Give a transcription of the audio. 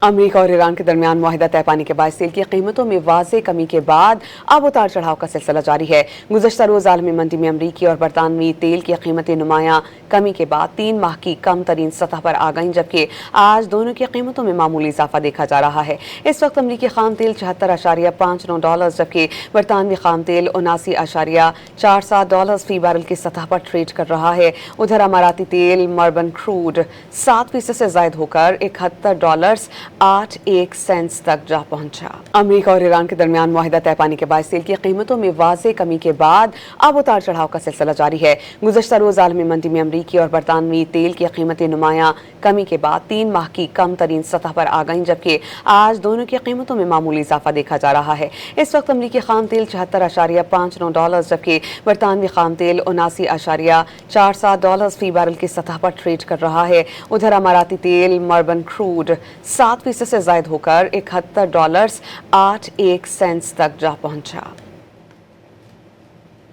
America और Iran के दरमियान मुआहिदा तय पाने के बाद तेल की कीमतों में वाज़ेह कमी के बाद अब उतार चढ़ाव का सिलसिला जारी है। गुज़श्ता रोज़ आलमी मंडी में अमरीकी और बरतानवी तेल की कीमतें नुमायां कमी के बाद 3 माह की कम तरीन सतह पर आ गईं, जबकि आज दोनों की कीमतों में मामूली इजाफा देखा जा रहा है। इस वक्त अमरीकी खाम तेल $76.59, जबकि बरतानवी खाम तेल $79.47 फी बैरल की सतह पर ट्रेड कर रहा है। उधर अमाराती तेल मर्बन क्रूड 7% से जायद होकर $71.81 तक जा पहुंचा। अमेरिका और ईरान के दरमियान मुआहिदा तय पाने के बाद तेल की कीमतों में वाज़ेह कमी के बाद अब उतार चढ़ाव का सिलसिला जारी है। गुज़श्ता रोज़ आलमी मंडी में अमरीकी और बरतानवी तेल की कीमतें नुमायां कमी के बाद 3 माह की कम तरीन सतह पर आ गईं, जबकि आज दोनों की कीमतों में मामूली इजाफा देखा जा रहा है। इस वक्त अमरीकी खाम तेल $76.59, जबकि बरतानवी खाम तेल $79.47 फी बैरल की सतह पर ट्रेड कर रहा है। उधर अमाराती तेल मर्बन क्रूड 7% से जायद होकर $71.81 तक जा पहुंचा।